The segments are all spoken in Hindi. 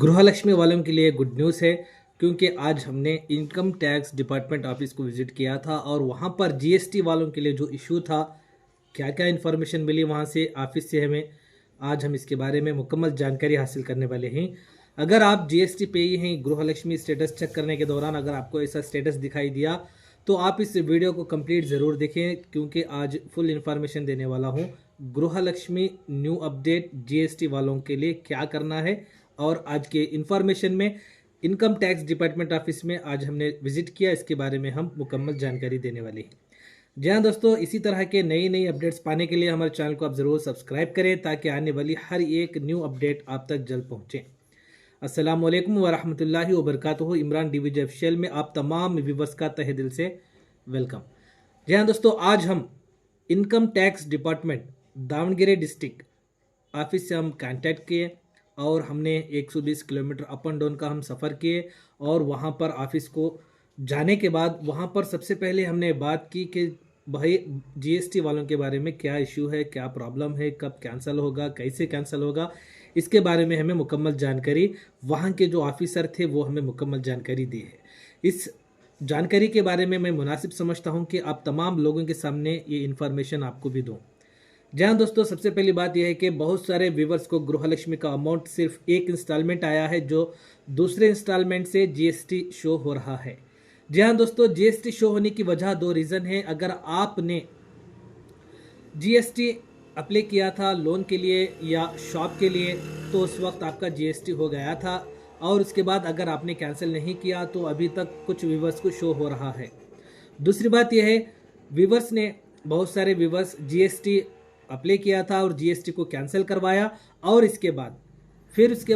गृहलक्ष्मी वालों के लिए गुड न्यूज़ है क्योंकि आज हमने इनकम टैक्स डिपार्टमेंट ऑफिस को विज़िट किया था और वहाँ पर जीएसटी वालों के लिए जो इशू था, क्या क्या इन्फॉर्मेशन मिली वहाँ से ऑफिस से हमें, आज हम इसके बारे में मुकम्मल जानकारी हासिल करने वाले हैं। अगर आप जीएसटी पेई हैं, गृहलक्ष्मी स्टेटस चेक करने के दौरान अगर आपको ऐसा स्टेटस दिखाई दिया तो आप इस वीडियो को कंप्लीट ज़रूर देखें क्योंकि आज फुल इन्फॉर्मेशन देने वाला हूँ। गृहलक्ष्मी न्यू अपडेट जीएसटी वालों के लिए क्या करना है और आज के इन्फॉर्मेशन में इनकम टैक्स डिपार्टमेंट ऑफिस में आज हमने विजिट किया, इसके बारे में हम मुकम्मल जानकारी देने वाले हैं। जी हाँ दोस्तों, इसी तरह के नई नई अपडेट्स पाने के लिए हमारे चैनल को आप ज़रूर सब्सक्राइब करें ताकि आने वाली हर एक न्यू अपडेट आप तक जल्द पहुँचे। अस्सलाम वालेकुम वरहमतुल्लाहि वबरकातुहू। इमरान डीवीजे ऑफिशियल में आप तमाम व्यूवर्स का तहे दिल से वेलकम। जी हाँ दोस्तों, आज हम income tax department Davanagere district office से हम कांटेक्ट किए और हमने 120 किलोमीटर अप एंड डाउन का हम सफ़र किए और वहाँ पर ऑफिस को जाने के बाद वहाँ पर सबसे पहले हमने बात की कि भाई जीएसटी वालों के बारे में क्या इशू है, क्या प्रॉब्लम है, कब कैंसिल होगा, कैसे कैंसिल होगा, इसके बारे में हमें मुकम्मल जानकारी वहाँ के जो ऑफिसर थे वो हमें मुकम्मल जानकारी दी है। इस जानकारी के बारे में मैं मुनासिब समझता हूँ कि आप तमाम लोगों के सामने ये इन्फॉर्मेशन आपको भी दूँ। जी हाँ दोस्तों, सबसे पहली बात यह है कि बहुत सारे व्यूवर्स को गृहलक्ष्मी का अमाउंट सिर्फ एक इंस्टॉलमेंट आया है जो दूसरे इंस्टॉलमेंट से जीएसटी शो हो रहा है। जी हाँ दोस्तों, जीएसटी शो होने की वजह दो रीज़न है। अगर आपने जीएसटी अप्लाई किया था लोन के लिए या शॉप के लिए तो उस वक्त आपका जीएसटी हो गया था और उसके बाद अगर आपने कैंसिल नहीं किया तो अभी तक कुछ व्यूवर्स को शो हो रहा है। दूसरी बात यह है, व्यूवर्स ने बहुत सारे व्यूवर्स जीएसटी अप्लाई किया था और जीएसटी को कैंसिल करवाया और इसके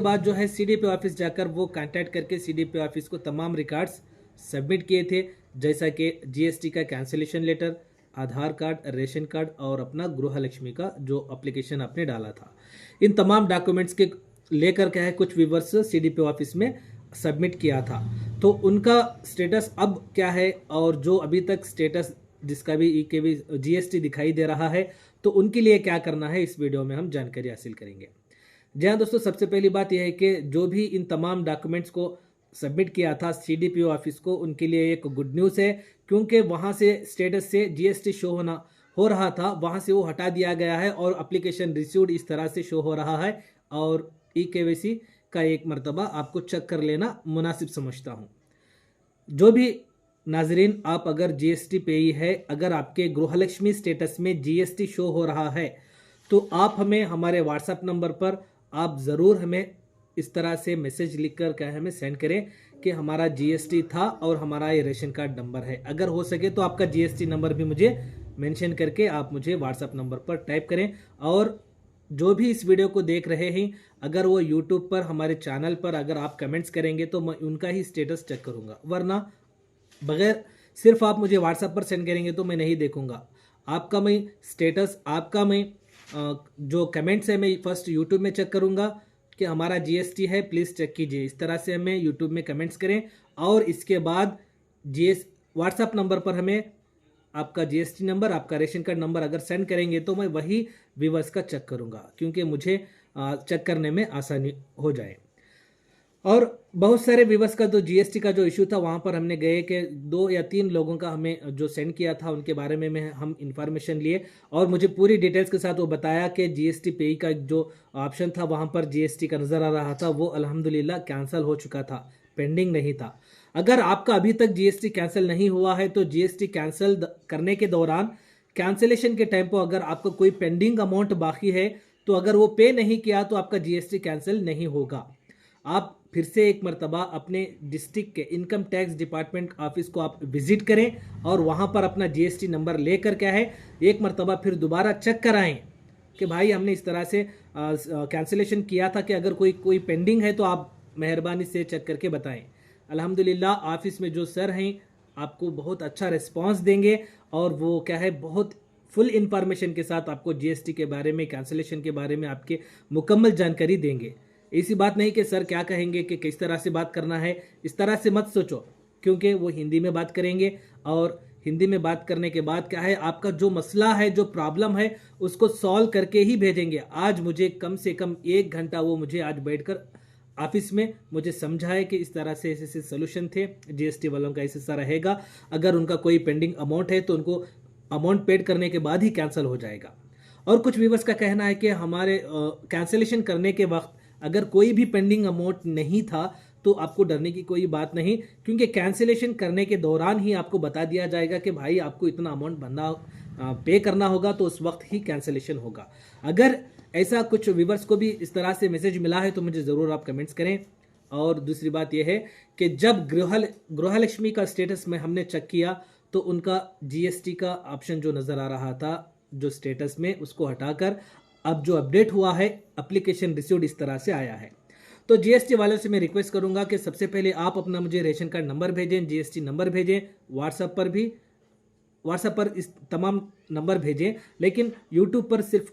बाद जो है सीडीपी ऑफिस जाकर वो कांटेक्ट करके सीडीपी ऑफिस को तमाम रिकॉर्ड्स सबमिट किए थे, जैसा कि जीएसटी का कैंसिलेशन लेटर, आधार कार्ड, रेशन कार्ड और अपना गृहलक्ष्मी का जो एप्लीकेशन आपने डाला था। इन तमाम डॉक्यूमेंट्स के लेकर क्या है कुछ व्यूवर्स सीडीपी ऑफिस में सबमिट किया था, तो उनका स्टेटस अब क्या है और जो अभी तक स्टेटस जिसका भी ईकेवी जीएसटी दिखाई दे रहा है तो उनके लिए क्या करना है इस वीडियो में हम जानकारी हासिल करेंगे। जी हाँ दोस्तों, सबसे पहली बात यह है कि जो भी इन तमाम डॉक्यूमेंट्स को सबमिट किया था सीडीपीओ ऑफिस को, उनके लिए एक गुड न्यूज़ है क्योंकि वहाँ से स्टेटस से जीएसटी शो हो रहा था, वहाँ से वो हटा दिया गया है और एप्लीकेशन रिसीव्ड इस तरह से शो हो रहा है और ईकेवाईसी का एक मरतबा आपको चेक कर लेना मुनासिब समझता हूँ। जो भी नाजरीन, आप अगर जीएसटी पेई है, अगर आपके गृहलक्ष्मी स्टेटस में जीएसटी शो हो रहा है तो आप हमें हमारे व्हाट्सएप नंबर पर आप ज़रूर हमें इस तरह से मैसेज लिखकर क्या हमें सेंड करें कि हमारा जीएसटी था और हमारा ये रेशन कार्ड नंबर है। अगर हो सके तो आपका जीएसटी नंबर भी मुझे मेंशन करके आप मुझे व्हाट्सएप नंबर पर टाइप करें। और जो भी इस वीडियो को देख रहे हैं, अगर वो यूट्यूब पर हमारे चैनल पर अगर आप कमेंट्स करेंगे तो मैं उनका ही स्टेटस चेक करूँगा, वरना बगैर सिर्फ आप मुझे व्हाट्सएप पर सेंड करेंगे तो मैं नहीं देखूंगा। आपका मैं स्टेटस, आपका मैं जो कमेंट्स है मैं फर्स्ट यूट्यूब में चेक करूंगा कि हमारा जीएसटी है, प्लीज़ चेक कीजिए। इस तरह से हमें यूट्यूब में कमेंट्स करें और इसके बाद व्हाट्सएप नंबर पर हमें आपका जीएसटी नंबर, आपका रेशन कार्ड नंबर अगर सेंड करेंगे तो मैं वही व्यूवर्स का चेक करूंगा क्योंकि मुझे चेक करने में आसानी हो जाए। और बहुत सारे व्यूवर्स का जो जीएसटी का जो इशू था वहाँ पर हमने गए कि 2 या 3 लोगों का हमें जो सेंड किया था उनके बारे में हम इंफॉर्मेशन लिए और मुझे पूरी डिटेल्स के साथ वो बताया कि जीएसटी पेई का जो ऑप्शन था वहाँ पर जीएसटी का नज़र आ रहा था, वो अल्हम्दुलिल्लाह कैंसिल हो चुका था, पेंडिंग नहीं था। अगर आपका अभी तक जीएसटी कैंसिल नहीं हुआ है तो जीएसटी कैंसिल करने के दौरान कैंसिलेशन के टाइम पर अगर आपका कोई पेंडिंग अमाउंट बाकी है तो अगर वो पे नहीं किया तो आपका जीएसटी कैंसिल नहीं होगा। आप फिर से एक मरतबा अपने डिस्ट्रिक्ट के इनकम टैक्स डिपार्टमेंट ऑफिस को आप विजिट करें और वहाँ पर अपना जीएसटी नंबर लेकर क्या है एक मरतबा फिर दोबारा चेक कराएं कि भाई हमने इस तरह से कैंसिलेशन किया था कि अगर कोई पेंडिंग है तो आप मेहरबानी से चेक करके बताएं। अल्हम्दुलिल्लाह ऑफिस में जो सर हैं आपको बहुत अच्छा रिस्पांस देंगे और वो क्या है बहुत फुल इंफॉर्मेशन के साथ आपको जीएसटी के बारे में, कैंसिलेशन के बारे में आपके मुकम्मल जानकारी देंगे। ऐसी बात नहीं कि सर क्या कहेंगे कि किस तरह से बात करना है, इस तरह से मत सोचो क्योंकि वो हिंदी में बात करेंगे और हिंदी में बात करने के बाद क्या है आपका जो मसला है, जो प्रॉब्लम है उसको सॉल्व करके ही भेजेंगे। आज मुझे कम से कम 1 घंटा वो मुझे आज बैठकर ऑफिस में मुझे समझाए कि इस तरह से ऐसे ऐसे सोल्यूशन थे, जीएसटी वालों का ऐसा रहेगा, अगर उनका कोई पेंडिंग अमाउंट है तो उनको अमाउंट पेड करने के बाद ही कैंसिल हो जाएगा। और कुछ व्यूवर्स का कहना है कि हमारे कैंसिलेशन करने के वक्त अगर कोई भी पेंडिंग अमाउंट नहीं था तो आपको डरने की कोई बात नहीं, क्योंकि कैंसिलेशन करने के दौरान ही आपको बता दिया जाएगा कि भाई आपको इतना अमाउंट पे करना होगा, तो उस वक्त ही कैंसिलेशन होगा। अगर ऐसा कुछ व्यूवर्स को भी इस तरह से मैसेज मिला है तो मुझे ज़रूर आप कमेंट्स करें। और दूसरी बात यह है कि जब गृहलक्ष्मी का स्टेटस में हमने चेक किया तो उनका जीएसटी का ऑप्शन जो नज़र आ रहा था जो स्टेटस में, उसको हटाकर अब जो अपडेट हुआ है एप्लीकेशन रिसीव्ड इस तरह से आया है। तो जीएसटी वालों से मैं रिक्वेस्ट करूंगा कि सबसे पहले आप अपना मुझे रेशन कार्ड नंबर भेजें, जीएसटी नंबर भेजें, व्हाट्सएप पर इस तमाम नंबर भेजें, लेकिन यूट्यूब पर सिर्फ